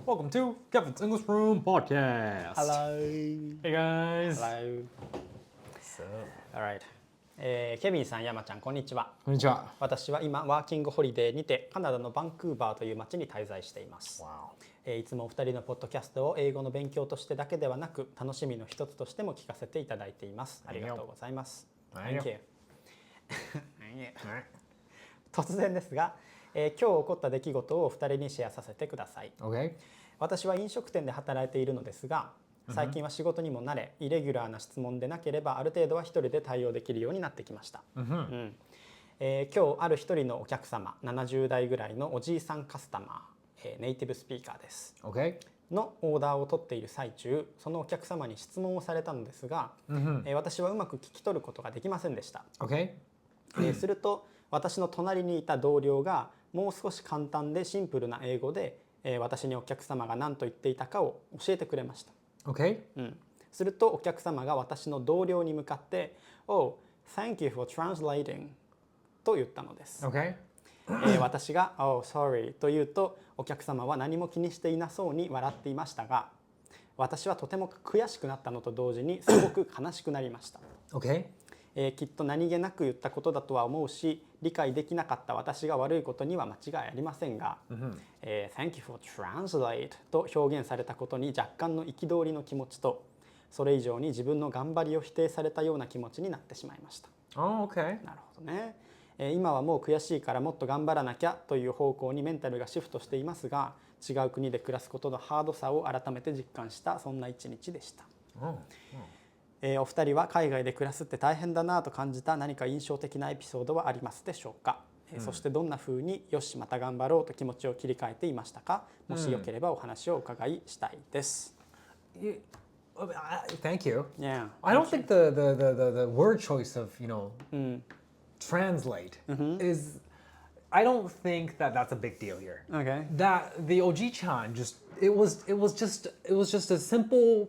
Welcome to Kevin's English Room Podcast. Hello. Hey guys. Hello. So, Alright. ケビンさん、山ちゃん、こんにちは。こんにちは。私は今、ワーキングホリデーにてカナダのバンクーバーという町に滞在しています。Wow. いつもお二人のポッドキャストを英語の勉強としてだけではなく、楽しみの一つとしても聞かせていただいています。ありがとうございます。Thank you. 突然ですが、今日起こった出来事をお二人にシェアさせてください。Okay. 私は飲食店で働いているのですが、最近は仕事にも慣れ、イレギュラーな質問でなければある程度は一人で対応できるようになってきました。今日ある一人のお客様、70代ぐらいのおじいさんカスタマー、ネイティブスピーカーです。Okay. のオーダーを取っている最中、そのお客様に質問をされたのですが、私はうまく聞き取ることができませんでした。Okay. すると私の隣にいた同僚がもう少し簡単でシンプルな英語で、私にお客様が何と言っていたかを教えてくれました。Okay. するとお客様が私の同僚に向かって「Oh, thank you for translating」と言ったのです。Okay. 私が「Oh, sorry」と言うとお客様は何も気にしていなそうに笑っていましたが、私はとても悔しくなったのと同時にすごく悲しくなりました。Okay. きっと何気なく言ったことだとは思うし、理解できなかった私が悪いことには間違いありませんが、Thank you for translate と表現されたことに若干の憤りの気持ちと、それ以上に自分の頑張りを否定されたような気持ちになってしまいました。Oh, okay. なるほどね。今はもう悔しいからもっと頑張らなきゃという方向にメンタルがシフトしていますが、違う国で暮らすことのハードさを改めて実感したそんな一日でした。お二人は海外で暮らすって大変だなと感じた何か印象的なエピソードはありますでしょうか。そしてどんな風によしまた頑張ろうと気持ちを切り替えていましたか。もしよければお話をお伺いしたいです。Thank you. Yeah. I don't think the word choice of, translate is, I don't think that that's a big deal here. Okay. That the Oji-chan it was just a simple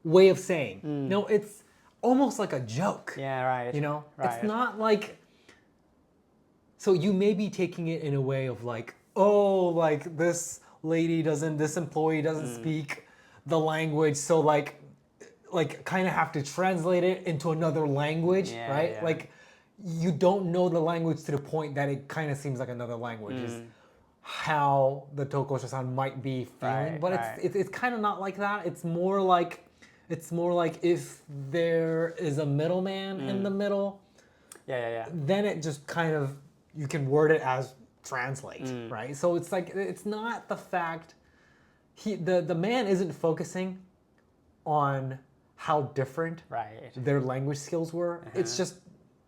way of saying. No, it's almost like a joke. Yeah, right. Right. It's not like, so you may be taking it in a way of like, oh, like this employee doesn't speak the language, so like kind of have to translate it into another language, right? Yeah. Like you don't know the language to the point that it kind of seems like another language is how the Tokosho-san might be feeling, but it's kind of not like that. It's more like if there is a middleman in the middle, then it just kind of, you can word it as translate, right? So it's like, it's not the fact, the man isn't focusing on how different their language skills were. It's just,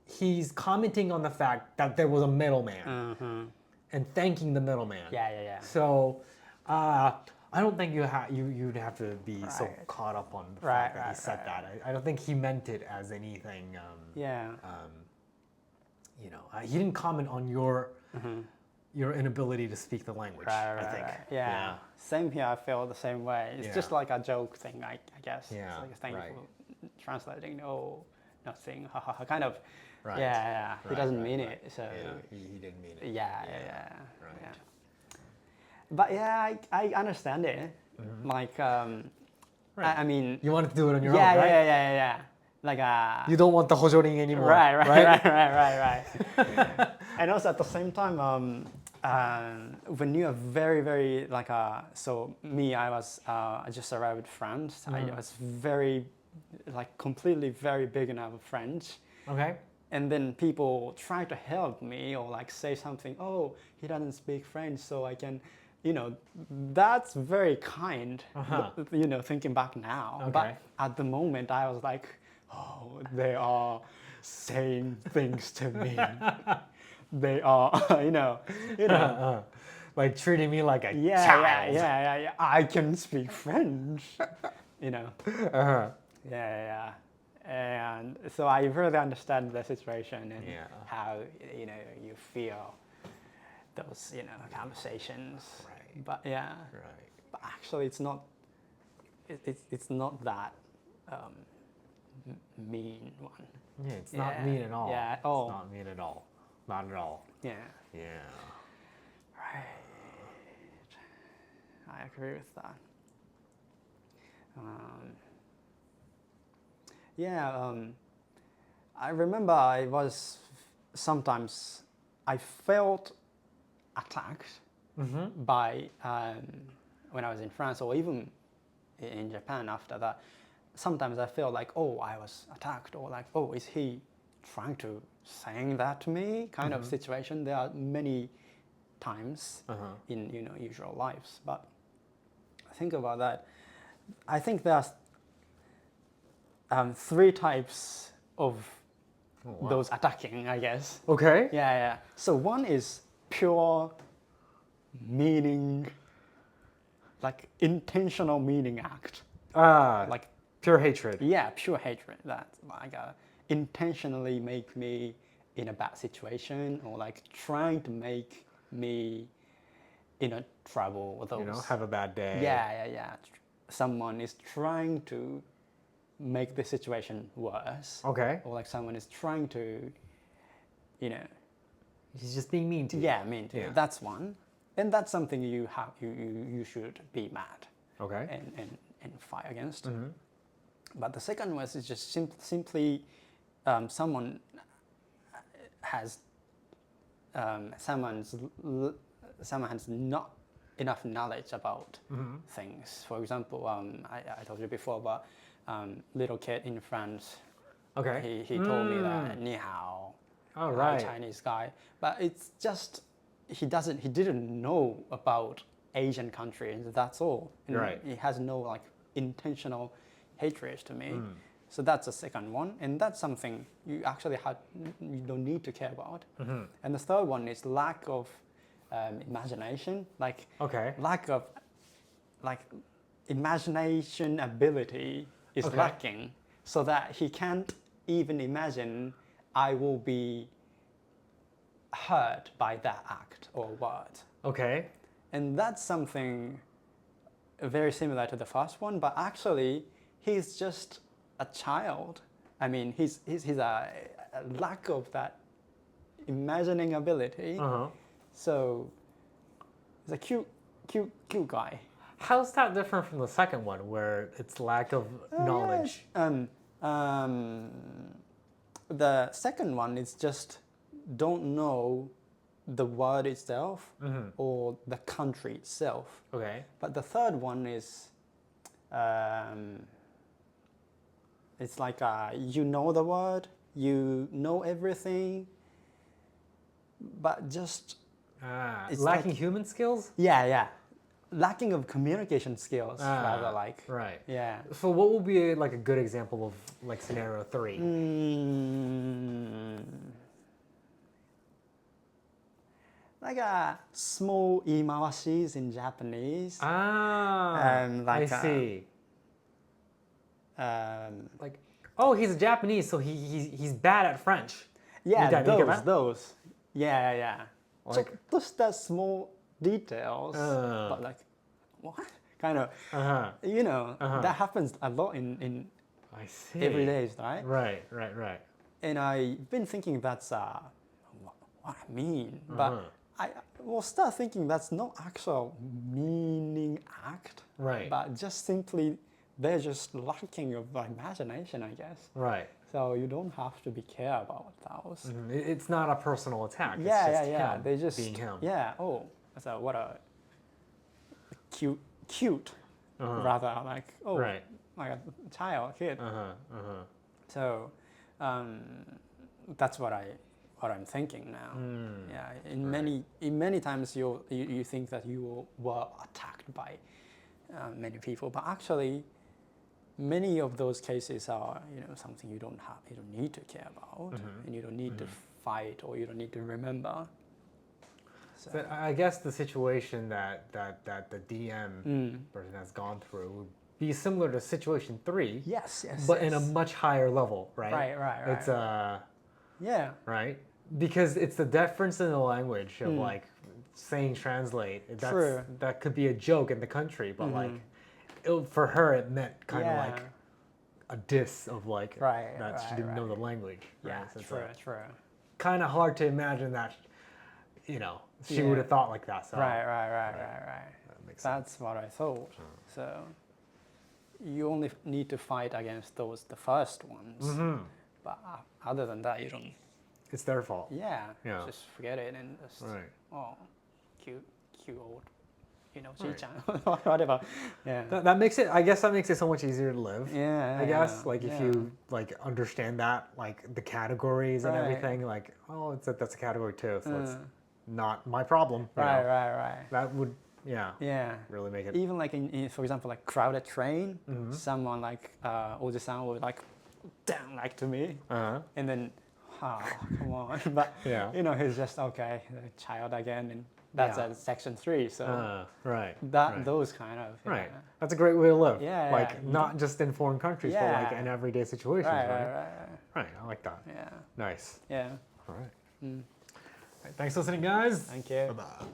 he's commenting on the fact that there was a middleman and thanking the middleman. Yeah. So, I don't think you'd have to be so caught up on the fact that he said that. I don't think he meant it as anything. He didn't comment on your inability to speak the language. I think. Yeah. Same here. I feel the same way. It's just like a joke thing, I guess. Yeah. It's like a thing for translating. Oh, nothing. Kind of. Right. Yeah. He doesn't mean it. So. Yeah, he didn't mean it. Yeah. Right. But I understand it. Like, I mean, you want to do it on your own, right? Yeah. Like you don't want the hojoring anymore. Right. And also at the same time, when you are very, very like so me, I just arrived in France. I was very, like completely very beginner of French. Okay. And then people try to help me or like say something. Oh, he doesn't speak French, so I can. That's very kind, thinking back now. Okay. But at the moment, I was like, oh, they are saying things to me. They are, like treating me like a child. Yeah. I can speak French, Yeah. And so I really understand the situation and how, you feel those, conversations. Right. But but actually it's not that mean one. Yeah, it's not mean at all. Yeah, at all. It's not mean at all. Not at all. Yeah. Yeah. Right. agree with that. I remember sometimes I felt attacked by when I was in France or even in Japan after that. Sometimes I felt like, oh, I was attacked, or like, oh, is he trying to saying that to me? Kind of situation. There are many times in usual lives, but think about that. I think there's 3 types of those attacking, I guess. Okay. Yeah. So one is pure meaning, like intentional meaning act. Like pure hatred. Yeah, pure hatred. That's like intentionally make me in a bad situation, or like trying to make me in a trouble. Or those. Have a bad day. Yeah. Someone is trying to make the situation worse. Okay. Or like someone is trying to, He's just being mean to you. Yeah, mean to you. That's one. And that's something you should be mad. Okay. And fight against. But the second one is just simply someone has someone has not enough knowledge about things. For example, I told you before about little kid in France. Okay. He told me that ni hao. Oh, right. Chinese guy, but it's just he didn't know about Asian countries. That's all. And right. He has no like intentional hatred to me. So that's the second one, and that's something you actually you don't need to care about. And the third one is lack of imagination, like lack of like imagination ability is lacking, so that he can't even imagine I will be hurt by that act or word. Okay. And that's something very similar to the first one, but actually he's just a child. I mean, he's a lack of that imagining ability. So he's a cute guy. How's that different from the second one, where it's lack of knowledge? The second one is just don't know the word itself or the country itself. Okay. But the third one is it's like you know the word, you know everything, but just it's lacking like, human skills? Yeah. Lacking of communication skills, rather like. Right. Yeah. So what would be like a good example of like scenario 3? Like small imawashis in Japanese. I see. Like, oh, he's Japanese, so he's bad at French. Yeah, those. Yeah. Like, ちょっとした small details, but like, what? Kind of, that happens a lot in I see. every day, right? Right. And I've been thinking that's what I mean, but I will start thinking that's not actual meaning act, right? But just simply they're just lacking of imagination, I guess. Right. So you don't have to be care about those. It's not a personal attack. It's Yeah. just him They just being him. Yeah. Oh, so what a cute, rather like like a child, kid. So that's what I'm thinking now. Yeah. In many times you think that you were attacked by many people, but actually many of those cases are something you don't need to care about, and you don't need to fight, or you don't need to remember. So I guess the situation that the DM person has gone through would be similar to situation 3. Yes. But in a much higher level, right? Right. It's right, because it's the difference in the language of like saying translate. That could be a joke in the country, but like for her it meant kind of like a diss of like that she didn't know the language. Yeah, right? So true. Kind of hard to imagine that she would have thought like that. So right. makes sense. That's what I thought. So you only need to fight against the first ones. But other than that, you don't. It's their fault. Yeah. Yeah. Just forget it and just. Right. Oh, cute old. Whatever. Yeah. That makes it. I guess that makes it so much easier to live. Yeah. I guess if you understand that the categories and everything, that's a category too. So it's not my problem. Right. That would really make it. Even in for example crowded train, someone oji-san would damn to me, and then come on, but he's just okay, the child again, and that's at section 3. So those kind of right. That's a great way to live. Yeah. Not just in foreign countries, but in everyday situations. Right. I like that. Yeah. Nice. Yeah. All right. Thanks for listening, guys. Thank you. Bye-bye.